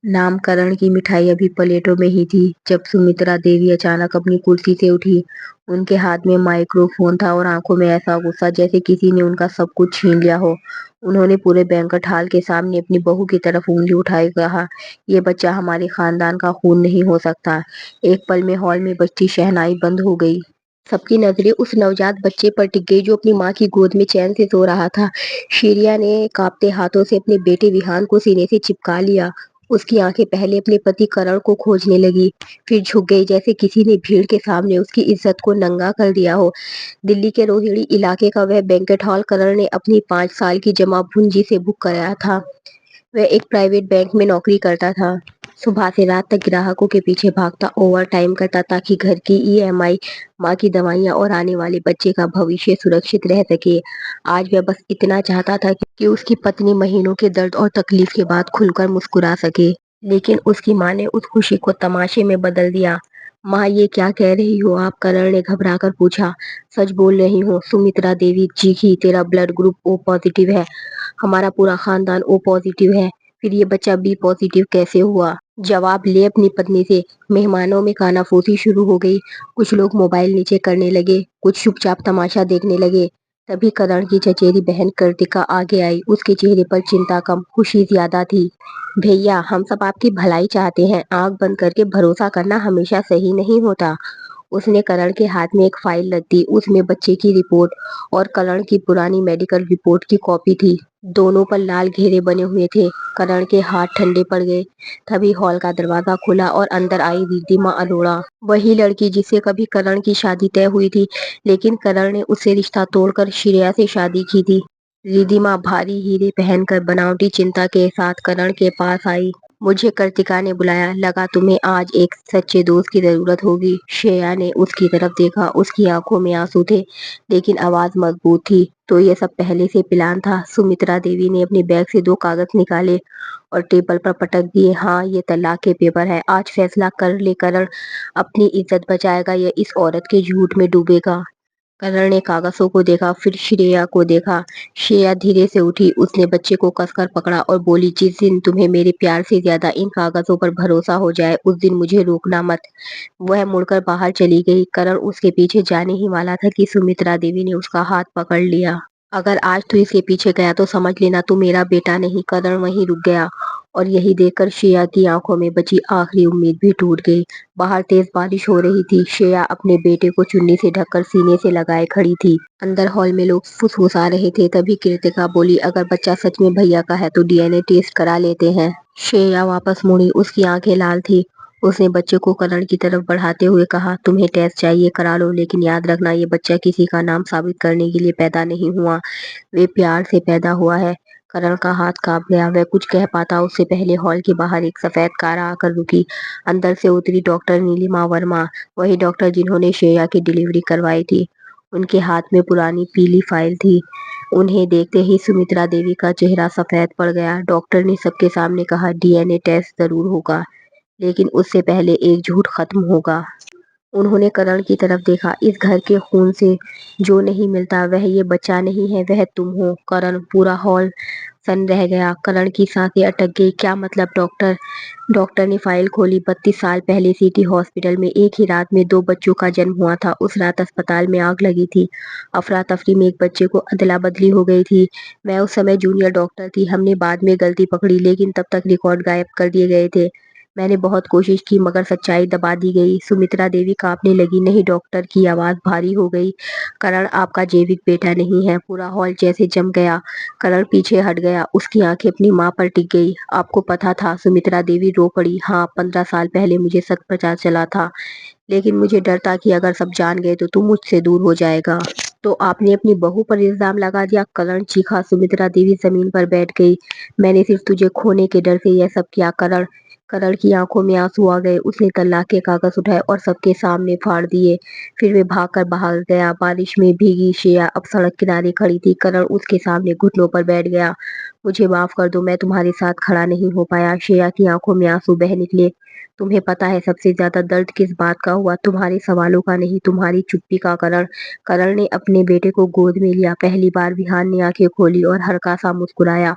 नामकरण की मिठाई अभी प्लेटों में ही थी जब सुमित्रा देवी अचानक अपनी कुर्सी से उठी। उनके हाथ में माइक्रोफोन था और आंखों में ऐसा गुस्सा जैसे किसी ने उनका सब कुछ छीन लिया हो। उन्होंने पूरे बैंक्वेट हॉल के सामने अपनी बहू की तरफ उंगली उठाई कहा, ये बच्चा हमारे खानदान का खून नहीं हो सकता। एक पल में हॉल में बजती शहनाई बंद हो गई। सबकी नजरें उस नवजात बच्चे पर टिक गई जो अपनी माँ की गोद में चैन से सो रहा था। शीरिया ने कांपते हाथों से अपने बेटे विहान को सीने से चिपका लिया। उसकी आंखें पहले अपने पति करण को खोजने लगी, फिर झुक गई जैसे किसी ने भीड़ के सामने उसकी इज्जत को नंगा कर दिया हो। दिल्ली के रोहिणी इलाके का वह बैंक्वेट हॉल करण ने अपनी 5 साल की जमा पूंजी से बुक कराया था। वह एक प्राइवेट बैंक में नौकरी करता था। सुबह से रात तक ग्राहकों के पीछे भागता, ओवर टाइम करता ताकि घर की ईएमआई, माँ की दवाइयाँ और आने वाले बच्चे का भविष्य सुरक्षित रह सके। आज वह बस इतना चाहता था कि उसकी पत्नी महीनों के दर्द और तकलीफ के बाद खुलकर मुस्कुरा सके। लेकिन उसकी माँ ने उस खुशी को तमाशे में बदल दिया। माँ, ये क्या कह रही हो आप? करण ने घबरा कर पूछा। सच बोल रही हूँ, सुमित्रा देवी चीखी। तेरा ब्लड ग्रुप ओ पॉजिटिव है। हमारा पूरा खानदान ओ पॉजिटिव है। फिर ये बच्चा बी पॉजिटिव कैसे हुआ? जवाब ले अपनी पत्नी से। मेहमानों में कानाफूसी शुरू हो गई। कुछ लोग मोबाइल नीचे करने लगे, कुछ चुपचाप तमाशा देखने लगे। तभी करण की चचेरी बहन कृतिका आगे आई। उसके चेहरे पर चिंता कम, खुशी ज्यादा थी। भैया, हम सब आपकी भलाई चाहते हैं। आंख बंद करके भरोसा करना हमेशा सही नहीं होता। उसने करण के हाथ में एक फाइल रख दी। उसमें बच्चे की रिपोर्ट और करण की पुरानी मेडिकल रिपोर्ट की कॉपी थी। दोनों पर लाल घेरे बने हुए थे। करण के हाथ ठंडे पड़ गए। तभी हॉल का दरवाजा खुला और अंदर आई रिद्धिमा अरोड़ा, वही लड़की जिससे कभी करण की शादी तय हुई थी, लेकिन करण ने उससे रिश्ता तोड़कर श्रेया से शादी की थी। रिद्धिमा भारी हीरे पहनकर बनावटी चिंता के साथ करण के पास आई। मुझे कृतिका ने बुलाया, लगा तुम्हें आज एक सच्चे दोस्त की जरूरत होगी। श्रेया ने उसकी तरफ देखा। उसकी आंखों में आंसू थे, लेकिन आवाज मजबूत थी। तो ये सब पहले से प्लान था? सुमित्रा देवी ने अपने बैग से 2 कागज निकाले और टेबल पर पटक दिए। हाँ, ये तलाक के पेपर है। आज फैसला कर ले करण, अपनी इज्जत बचाएगा या इस औरत के झूठ में डूबेगा? करण ने कागजों को देखा, फिर श्रेया को देखा। श्रेया धीरे से उठी। उसने बच्चे को कसकर पकड़ा और बोली, जिस दिन तुम्हें मेरे प्यार से ज्यादा इन कागजों पर भरोसा हो जाए, उस दिन मुझे रोकना मत। वह मुड़कर बाहर चली गई। करण उसके पीछे जाने ही वाला था कि सुमित्रा देवी ने उसका हाथ पकड़ लिया। अगर आज तू इसके पीछे गया तो समझ लेना तू मेरा बेटा नहीं। करण वहीं रुक गया और यही देखकर श्रेया की आंखों में बची आखिरी उम्मीद भी टूट गई। बाहर तेज बारिश हो रही थी। श्रेया अपने बेटे को चुन्नी से ढककर सीने से लगाए खड़ी थी। अंदर हॉल में लोग फुसफुसा रहे थे। तभी कृतिका बोली, अगर बच्चा सच में भैया का है तो डीएनए टेस्ट करा लेते हैं। श्रेया वापस मुड़ी। उसकी आंखें लाल थी। उसने बच्चे को करण की तरफ बढ़ाते हुए कहा, तुम्हें टेस्ट चाहिए करा लो, लेकिन याद रखना ये बच्चा किसी का नाम साबित करने के लिए पैदा नहीं हुआ। वे प्यार से पैदा हुआ है। करण का हाथ कांप गया। वह कुछ कह पाता उससे पहले हॉल के बाहर एक सफेद कार आकर रुकी। अंदर से उतरी डॉक्टर नीलिमा वर्मा, वही डॉक्टर जिन्होंने श्रेया की डिलीवरी करवाई थी। उनके हाथ में पुरानी पीली फाइल थी। उन्हें देखते ही सुमित्रा देवी का चेहरा सफेद पड़ गया। डॉक्टर ने सबके सामने कहा, डीएनए टेस्ट जरूर होगा, लेकिन उससे पहले एक झूठ खत्म होगा। उन्होंने करण की तरफ देखा। इस घर के खून से जो नहीं मिलता वह ये बच्चा नहीं है, वह तुम हो करण। पूरा हॉल सन रह गया। करण की सांसें अटक गई। क्या मतलब? डॉक्टर? डॉक्टर ने फाइल खोली। 32 साल पहले सिटी हॉस्पिटल में एक ही रात में 2 बच्चों का जन्म हुआ था। उस रात अस्पताल में आग लगी थी। अफरा तफरी में एक बच्चे को अदला बदली हो गई थी। मैं उस समय जूनियर डॉक्टर थी। हमने बाद में गलती पकड़ी, लेकिन तब तक रिकॉर्ड गायब कर दिए गए थे। मैंने बहुत कोशिश की मगर सच्चाई दबा दी गई। सुमित्रा देवी कांपने लगी। नहीं, डॉक्टर की आवाज भारी हो गई। करण आपका जैविक बेटा नहीं है। पूरा हॉल जैसे जम गया। करण पीछे हट गया। उसकी आंखें अपनी माँ पर टिक गई। आपको पता था? सुमित्रा देवी रो पड़ी। हाँ, 15 साल पहले मुझे सच पता चला था, लेकिन मुझे डर था कि अगर सब जान गए तो तू मुझसे दूर हो जाएगा। तो आपने अपनी बहू पर इल्जाम लगा दिया? करण चीखा। सुमित्रा देवी जमीन पर बैठ गई। मैंने सिर्फ तुझे खोने के डर से यह सब किया करण। करण की आंखों में आंसू आ गए। उसने तलाक के कागज उठाए और सबके सामने फाड़ दिए। फिर वे भागकर बाहर गया। बारिश में भीगी श्रेया अब सड़क किनारे खड़ी थी। करण उसके सामने घुटनों पर बैठ गया। मुझे माफ कर दो, मैं तुम्हारे साथ खड़ा नहीं हो पाया। श्रेया की आंखों में आंसू बह निकले। तुम्हें पता है सबसे ज्यादा दर्द किस बात का हुआ? तुम्हारे सवालों का नहीं, तुम्हारी चुप्पी का। करण करण ने अपने बेटे को गोद में लिया। पहली बार विहान ने आंखें खोली और हल्का सा मुस्कुराया।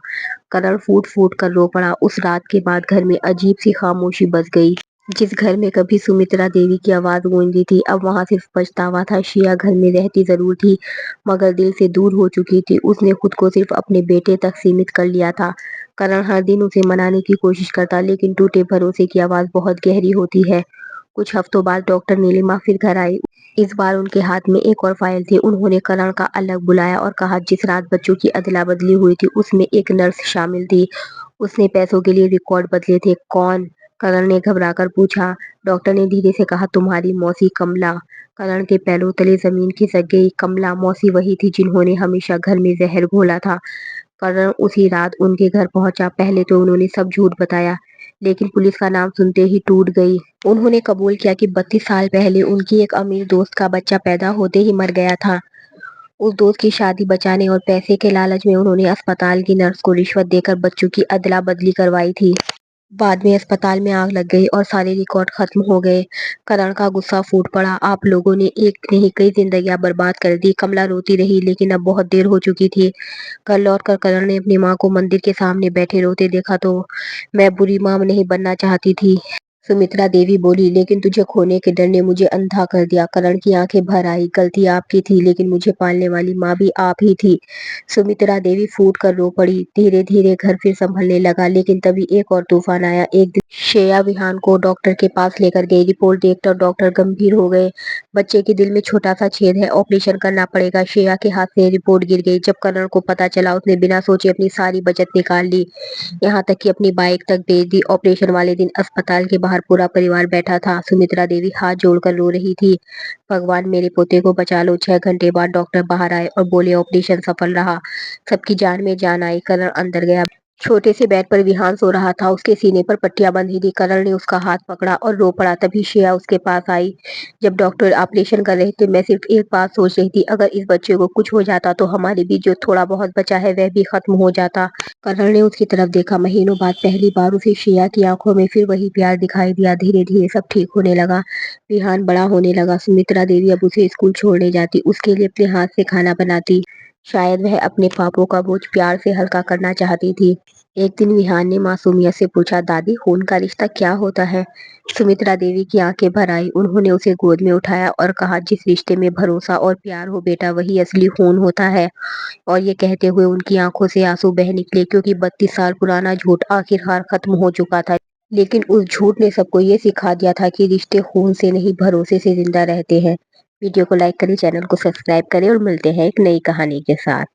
करण फूट फूट कर रो पड़ा। उस रात के बाद घर में अजीब सी खामोशी बस गई। जिस घर में कभी सुमित्रा देवी की आवाज गूंजती थी, अब वहां सिर्फ पछतावा था। श्रेया घर में रहती जरूर थी, मगर दिल से दूर हो चुकी थी। उसने खुद को सिर्फ अपने बेटे तक सीमित कर लिया था। करण हर दिन उसे मनाने की कोशिश करता, लेकिन टूटे भरोसे की आवाज बहुत गहरी होती है। कुछ हफ्तों बाद डॉक्टर नीलिमा फिर घर आई। इस बार उनके हाथ में एक और फाइल थी। उन्होंने करण का अलग बुलाया और कहा, जिस रात बच्चों की अदला बदली हुई थी उसमें एक नर्स शामिल थी। उसने पैसों के लिए रिकॉर्ड बदले थे। कौन? करण ने घबराकर पूछा। डॉक्टर ने धीरे से कहा, तुम्हारी मौसी कमला। करण के पैरों तले जमीन खिसक गई। कमला मौसी वही थी जिन्होंने हमेशा घर में जहर घोला था। करण उसी रात उनके घर पहुंचा। पहले तो उन्होंने सब झूठ बताया, लेकिन पुलिस का नाम सुनते ही टूट गई। उन्होंने कबूल किया कि 32 साल पहले उनकी एक अमीर दोस्त का बच्चा पैदा होते ही मर गया था। उस दोस्त की शादी बचाने और पैसे के लालच में उन्होंने अस्पताल की नर्स को रिश्वत देकर बच्चों की अदला बदली करवाई थी। बाद में अस्पताल में आग लग गई और सारे रिकॉर्ड खत्म हो गए। करण का गुस्सा फूट पड़ा। आप लोगों ने एक नहीं कई जिंदगियां बर्बाद कर दी। कमला रोती रही, लेकिन अब बहुत देर हो चुकी थी। घर लौटकर करण ने अपनी माँ को मंदिर के सामने बैठे रोते देखा तो मैं बुरी माँ नहीं बनना चाहती थी, सुमित्रा देवी बोली, लेकिन तुझे खोने के डर ने मुझे अंधा कर दिया। करण की आंखें भर आई। गलती आपकी थी, लेकिन मुझे पालने वाली माँ भी आप ही थी। सुमित्रा देवी फूट कर रो पड़ी। धीरे धीरे घर फिर संभलने लगा, लेकिन तभी एक और तूफान आया। एक दिन श्रेया विहान को डॉक्टर के पास लेकर गई। रिपोर्ट देखकर डॉक्टर गंभीर हो गए। बच्चे के दिल में छोटा सा छेद है, ऑपरेशन करना पड़ेगा। श्रेया के हाथ से रिपोर्ट गिर गई। जब करण को पता चला, उसने बिना सोचे अपनी सारी बचत निकाल ली, यहाँ तक कि अपनी बाइक तक बेच दी। ऑपरेशन वाले दिन अस्पताल के बाहर पूरा परिवार बैठा था। सुमित्रा देवी हाथ जोड़कर रो रही थी। भगवान मेरे पोते को बचा लो। 6 घंटे बाद डॉक्टर बाहर आए और बोले, ऑपरेशन सफल रहा। सबकी जान में जान आई। करण अंदर गया। छोटे से बेड पर विहान सो रहा था। उसके सीने पर पट्टियां बंधी थी। करण ने उसका हाथ पकड़ा और रो पड़ा। तभी श्रेया उसके पास आई। जब डॉक्टर ऑपरेशन कर रहे थे, मैं सिर्फ एक बात सोच रही थी, अगर इस बच्चे को कुछ हो जाता तो हमारे बीच जो थोड़ा बहुत बचा है वह भी खत्म हो जाता। करण ने उसकी तरफ देखा। महीनों बाद पहली बार उसे श्रेया की आंखों में फिर वही प्यार दिखाई दिया। धीरे धीरे सब ठीक होने लगा। विहान बड़ा होने लगा। सुमित्रा देवी अब उसे स्कूल छोड़ने जाती, उसके लिए अपने हाथ से खाना बनाती। शायद वह अपने पापों का बोझ प्यार से हल्का करना चाहती थी। एक दिन विहान ने मासूमियत से पूछा, दादी, खून का रिश्ता क्या होता है? सुमित्रा देवी की आंखें भर आई। उन्होंने उसे गोद में उठाया और कहा, जिस रिश्ते में भरोसा और प्यार हो बेटा, वही असली खून होता है। और ये कहते हुए उनकी आंखों से आंसू बह निकले, क्योंकि 32 साल पुराना झूठ आखिरकार खत्म हो चुका था। लेकिन उस झूठ ने सबको ये सिखा दिया था कि रिश्ते खून से नहीं, भरोसे से जिंदा रहते हैं। वीडियो को लाइक करें, चैनल को सब्सक्राइब करें और मिलते हैं एक नई कहानी के साथ।